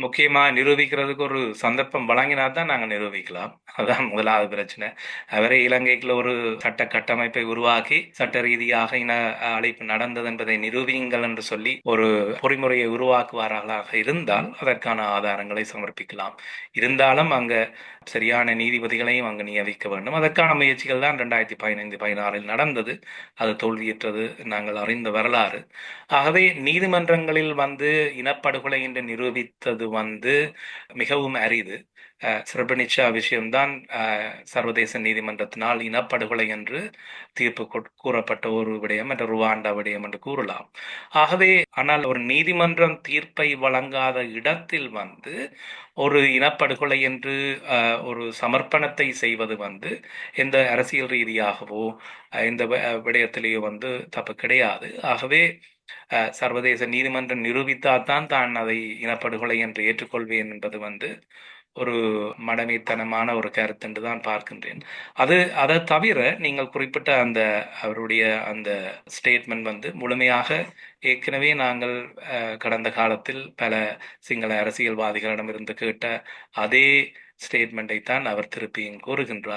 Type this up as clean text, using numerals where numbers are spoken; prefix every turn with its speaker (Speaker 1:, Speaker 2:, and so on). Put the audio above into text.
Speaker 1: முக்கியமா நிரூபிக்கிறதுக்கு ஒரு சந்தர்ப்பம் வழங்கினா தான் நாங்க நிரூபிக்கலாம். அதான் முதலாவது பிரச்சனை. அவரே இலங்கைக்குள்ள ஒரு சட்ட கட்டமைப்பை உருவாக்கி, சட்ட ரீதியாக இன அழிப்பு நடந்தது என்பதை நிரூபியுங்கள் என்று சொல்லி ஒரு பொறிமுறையை உருவாக்குவார்களாக இருந்தால், அதற்கான ஆதாரங்களை சமர்ப்பிக்கலாம். இருந்தாலும் அங்க சரியான நீதிபதிகளையும் அங்கு நியமிக்க வேண்டும். அதற்கான முயற்சிகள் தான் 2015, 16 நடந்தது. அது தோல்வியுற்றது நாங்கள் அறிந்த வரலாறு. ஆகவே நீதிமன்றங்களில் இனப்படுகொலை என்று நிரூபித்தது மிகவும் அரிது. ஸ்ரபனிச்சா விஷயம்தான் சர்வதேச நீதிமன்றத்தினால் இனப்படுகொலை என்று தீர்ப்பு கூறப்பட்ட ஒரு விடயம் என்ற ருவாண்டா விடயம் என்று கூறலாம். ஆகவே ஆனால் ஒரு நீதிமன்றம் தீர்ப்பை வழங்காத இடத்தில் ஒரு இனப்படுகொலை என்று ஒரு சமர்ப்பணத்தை செய்வது எந்த அரசியல் ரீதியாகவோ எந்த விடயத்திலேயோ தப்பு கிடையாது. ஆகவே சர்வதேச நீதிமன்றம் நிரூபித்தால்தான் தான் அதை இனப்படுகொலை என்று ஏற்றுக்கொள்வேன் என்பது ஒரு மடமைத்தனமான ஒரு கருத்து என்று தான் பார்க்கின்றேன். அதை தவிர நீங்கள் குறிப்பிட்ட அந்த அவருடைய அந்த ஸ்டேட்மெண்ட் முழுமையாக ஏற்கனவே நாங்கள் கடந்த காலத்தில் பல சிங்கள அரசியல்வாதிகளிடமிருந்து கேட்ட அதே ஸ்டேட்மெண்ட்டை தான் அவர் திருப்பியும் கூறுகின்றார்.